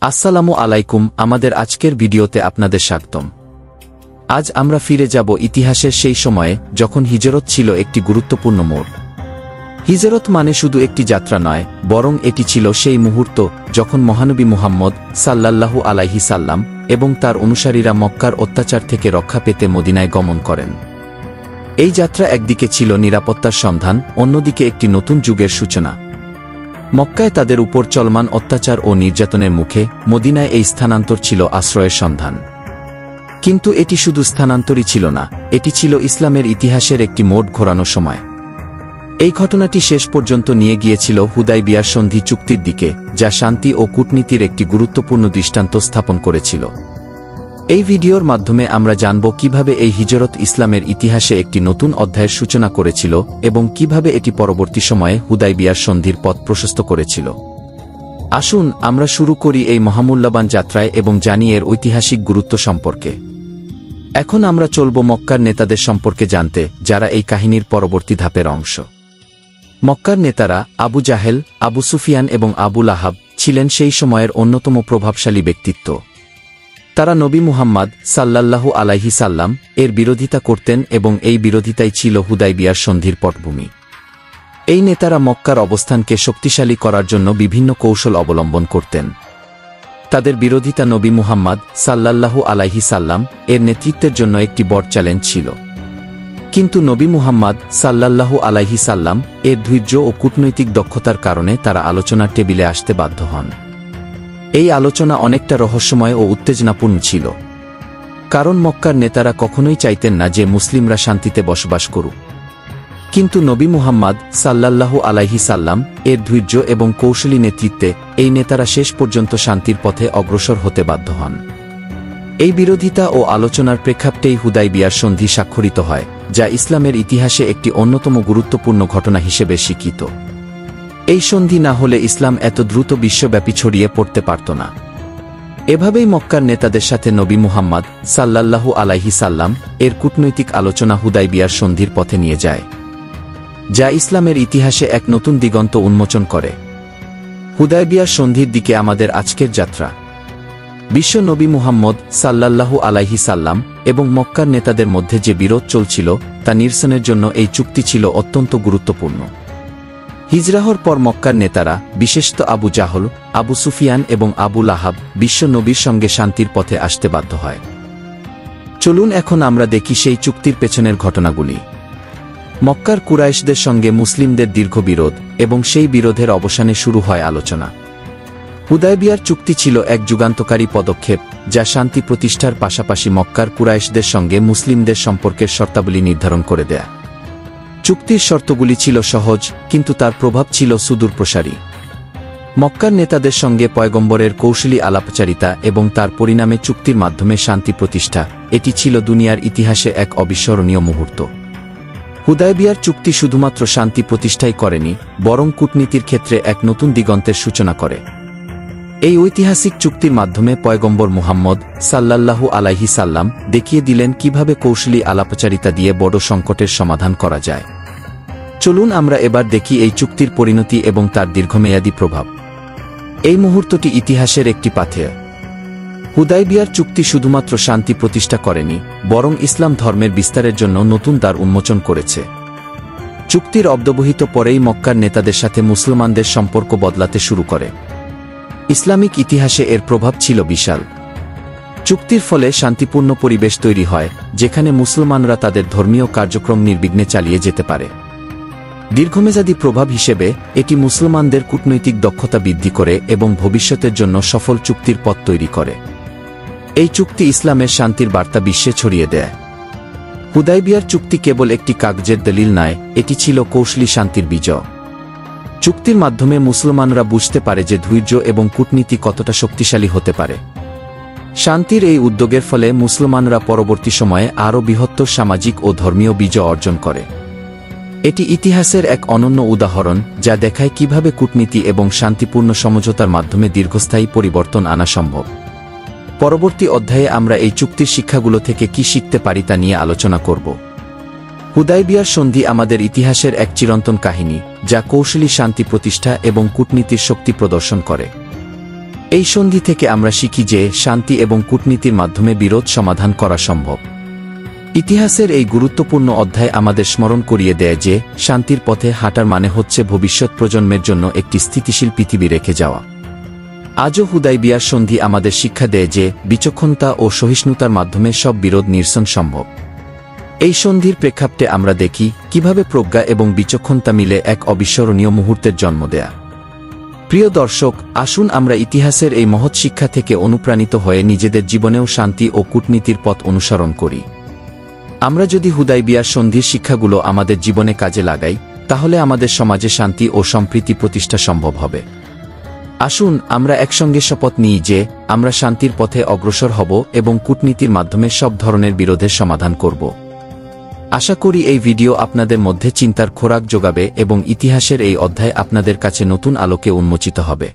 আসসালামু আলাইকুম। আমাদের আজকের ভিডিওতে আপনাদের স্বাগতম। আজ আমরা ফিরে যাব ইতিহাসের সেই সময়ে যখন হিজরত ছিল একটি গুরুত্বপূর্ণ মোড়। হিজরত মানে শুধু একটি যাত্রা নয়, বরং এটি ছিল সেই মুহূর্ত যখন মহানবী মুহাম্মদ সাল্লাল্লাহু আলাইহি সাল্লাম এবং তার অনুসারীরা মক্কার অত্যাচার থেকে রক্ষা পেতে মদিনায় গমন করেন। এই যাত্রা একদিকে ছিল নিরাপত্তার সন্ধান, অন্যদিকে একটি নতুন যুগের সূচনা। মক্কায় তাদের উপর চলমান অত্যাচার ও নির্যাতনের মুখে মদিনায় এই স্থানান্তর ছিল আশ্রয়ের সন্ধান। কিন্তু এটি শুধু স্থানান্তরই ছিল না, এটি ছিল ইসলামের ইতিহাসের একটি মোড় ঘোরানো সময়। এই ঘটনাটি শেষ পর্যন্ত নিয়ে গিয়েছিল হুদায়বিয়ার সন্ধি চুক্তির দিকে, যা শান্তি ও কূটনীতির একটি গুরুত্বপূর্ণ দৃষ্টান্ত স্থাপন করেছিল। এই ভিডিওর মাধ্যমে আমরা জানব কিভাবে এই হিজরত ইসলামের ইতিহাসে একটি নতুন অধ্যায়ের সূচনা করেছিল এবং কিভাবে এটি পরবর্তী সময়ে হুদায়বিয়ার সন্ধির পথ প্রশস্ত করেছিল। আসুন আমরা শুরু করি এই মহামূল্যবান যাত্রায় এবং জানি এর ঐতিহাসিক গুরুত্ব সম্পর্কে। এখন আমরা চলব মক্কার নেতাদের সম্পর্কে জানতে, যারা এই কাহিনীর পরবর্তী ধাপের অংশ। মক্কার নেতারা আবু জাহেল, আবু সুফিয়ান এবং আবু লাহাব ছিলেন সেই সময়ের অন্যতম প্রভাবশালী ব্যক্তিত্ব। তারা নবী মুহাম্মদ সাল্লাল্লাহু আলাইহি সাল্লাম এর বিরোধিতা করতেন এবং এই বিরোধিতাই ছিল হুদায়বিয়ার সন্ধির পটভূমি। এই নেতারা মক্কার অবস্থানকে শক্তিশালী করার জন্য বিভিন্ন কৌশল অবলম্বন করতেন। তাদের বিরোধিতা নবী মুহাম্মদ সাল্লাল্লাহু আলাইহি সাল্লাম এর নেতৃত্বের জন্য একটি বড় চ্যালেঞ্জ ছিল। কিন্তু নবী মুহাম্মদ সাল্লাল্লাহু আলাইহি সাল্লাম এর ধৈর্য ও কূটনৈতিক দক্ষতার কারণে তারা আলোচনার টেবিলে আসতে বাধ্য হন। এই আলোচনা অনেকটা রহস্যময় ও উত্তেজনাপূর্ণ ছিল, কারণ মক্কার নেতারা কখনোই চাইতেন না যে মুসলিমরা শান্তিতে বসবাস করুক। কিন্তু নবী মুহাম্মদ সাল্লাল্লাহু আলাইহি সাল্লাম এর ধৈর্য এবং কৌশলী নেতৃত্বে এই নেতারা শেষ পর্যন্ত শান্তির পথে অগ্রসর হতে বাধ্য হন। এই বিরোধিতা ও আলোচনার প্রেক্ষাপটেই হুদায়বিয়ার সন্ধি স্বাক্ষরিত হয়, যা ইসলামের ইতিহাসে একটি অন্যতম গুরুত্বপূর্ণ ঘটনা হিসেবে স্বীকৃত। এই সন্ধি না হলে ইসলাম এত দ্রুত বিশ্বব্যাপী ছড়িয়ে পড়তে পারত না। এভাবেই মক্কার নেতাদের সাথে নবী মুহাম্মদ সাল্লাল্লাহু আলাইহি সাল্লাম এর কূটনৈতিক আলোচনা হুদায়বিয়ার সন্ধির পথে নিয়ে যায়, যা ইসলামের ইতিহাসে এক নতুন দিগন্ত উন্মোচন করে। হুদায়বিয়ার সন্ধির দিকে আমাদের আজকের যাত্রা। বিশ্ব নবী মুহাম্মদ সাল্লাল্লাহু আলাইহি সাল্লাম এবং মক্কার নেতাদের মধ্যে যে বিরোধ চলছিল তা নিরসনের জন্য এই চুক্তি ছিল অত্যন্ত গুরুত্বপূর্ণ। হিজরাহর পর মক্কার নেতারা, বিশেষত আবু জাহল, আবু সুফিয়ান এবং আবু লাহাব বিশ্ব নবীর সঙ্গে শান্তির পথে আসতে বাধ্য হয়। চলুন এখন আমরা দেখি সেই চুক্তির পেছনের ঘটনাগুলি। মক্কার কুরাইশদের সঙ্গে মুসলিমদের দীর্ঘ বিরোধ এবং সেই বিরোধের অবসানে শুরু হয় আলোচনা। হুদায়বিয়ার চুক্তি ছিল এক যুগান্তকারী পদক্ষেপ, যা শান্তি প্রতিষ্ঠার পাশাপাশি মক্কার কুরাইশদের সঙ্গে মুসলিমদের সম্পর্কের শর্তাবলী নির্ধারণ করে দেয়। চুক্তির শর্তগুলি ছিল সহজ, কিন্তু তার প্রভাব ছিল সুদূরপ্রসারী। মক্কার নেতাদের সঙ্গে পয়গম্বরের কৌশলী আলাপচারিতা এবং তার পরিণামে চুক্তির মাধ্যমে শান্তি প্রতিষ্ঠা, এটি ছিল দুনিয়ার ইতিহাসে এক অবিস্মরণীয় মুহূর্ত। হুদায়বিয়ার চুক্তি শুধুমাত্র শান্তি প্রতিষ্ঠাই করেনি, বরং কূটনীতির ক্ষেত্রে এক নতুন দিগন্তের সূচনা করে। এই ঐতিহাসিক চুক্তির মাধ্যমে পয়গম্বর মুহাম্মদ সাল্লাল্লাহু আলাইহি সাল্লাম দেখিয়ে দিলেন কিভাবে কৌশলী আলাপচারিতা দিয়ে বড় সংকটের সমাধান করা যায়। চলুন আমরা এবার দেখি এই চুক্তির পরিণতি এবং তার দীর্ঘমেয়াদী প্রভাব। এই মুহূর্তটি ইতিহাসের একটি পাথেয়। হুদায়বিয়ার চুক্তি শুধুমাত্র শান্তি প্রতিষ্ঠা করেনি, বরং ইসলাম ধর্মের বিস্তারের জন্য নতুন দ্বার উন্মোচন করেছে। চুক্তির অব্যবহিত পরেই মক্কার নেতাদের সাথে মুসলমানদের সম্পর্ক বদলাতে শুরু করে। ইসলামিক ইতিহাসে এর প্রভাব ছিল বিশাল। চুক্তির ফলে শান্তিপূর্ণ পরিবেশ তৈরি হয়, যেখানে মুসলমানরা তাদের ধর্মীয় কার্যক্রম নির্বিঘ্নে চালিয়ে যেতে পারে। দীর্ঘমেয়াদী প্রভাব হিসেবে এটি মুসলমানদের কূটনৈতিক দক্ষতা বৃদ্ধি করে এবং ভবিষ্যতের জন্য সফল চুক্তির পথ তৈরি করে। এই চুক্তি ইসলামের শান্তির বার্তা বিশ্বে ছড়িয়ে দেয়। হুদায়বিয়ার চুক্তি কেবল একটি কাগজের দলিল নয়, এটি ছিল কৌশলী শান্তির বিজয়। চুক্তির মাধ্যমে মুসলমানরা বুঝতে পারে যে ধৈর্য এবং কূটনীতি কতটা শক্তিশালী হতে পারে। শান্তির এই উদ্যোগের ফলে মুসলমানরা পরবর্তী সময়ে আরও বৃহত্তর সামাজিক ও ধর্মীয় বিজয় অর্জন করে। এটি ইতিহাসের এক অনন্য উদাহরণ, যা দেখায় কিভাবে কূটনীতি এবং শান্তিপূর্ণ সমঝোতার মাধ্যমে দীর্ঘস্থায়ী পরিবর্তন আনা সম্ভব। পরবর্তী অধ্যায়ে আমরা এই চুক্তির শিক্ষাগুলো থেকে কি শিখতে পারি তা নিয়ে আলোচনা করব। হুদায়বিয়ার সন্ধি আমাদের ইতিহাসের এক চিরন্তন কাহিনী, যা কৌশলী শান্তি প্রতিষ্ঠা এবং কূটনীতির শক্তি প্রদর্শন করে। এই সন্ধি থেকে আমরা শিখি যে শান্তি এবং কূটনীতির মাধ্যমে বিরোধ সমাধান করা সম্ভব। ইতিহাসের এই গুরুত্বপূর্ণ অধ্যায় আমাদের স্মরণ করিয়ে দেয় যে শান্তির পথে হাঁটার মানে হচ্ছে ভবিষ্যৎ প্রজন্মের জন্য একটি স্থিতিশীল পৃথিবী রেখে যাওয়া। আজও হুদাইবিয়ার সন্ধি আমাদের শিক্ষা দেয় যে বিচক্ষণতা ও সহিষ্ণুতার মাধ্যমে সব বিরোধ নিরসন সম্ভব। এই সন্ধির প্রেক্ষাপটে আমরা দেখি কিভাবে প্রজ্ঞা এবং বিচক্ষণতা মিলে এক অবিস্মরণীয় মুহূর্তের জন্ম দেয়া। প্রিয় দর্শক, আসুন আমরা ইতিহাসের এই মহৎ শিক্ষা থেকে অনুপ্রাণিত হয়ে নিজেদের জীবনেও শান্তি ও কূটনীতির পথ অনুসরণ করি। আমরা যদি হুদাইবিয়ার সন্ধির শিক্ষাগুলো আমাদের জীবনে কাজে লাগাই, তাহলে আমাদের সমাজে শান্তি ও সম্প্রীতি প্রতিষ্ঠা সম্ভব হবে। আসুন আমরা একসঙ্গে শপথ নিই যে আমরা শান্তির পথে অগ্রসর হব এবং কূটনীতির মাধ্যমে সব ধরনের বিরোধের সমাধান করব। আশা করি এই ভিডিও আপনাদের মধ্যে চিন্তার খোরাক যোগাবে এবং ইতিহাসের এই অধ্যায় আপনাদের কাছে নতুন আলোকে উন্মোচিত হবে।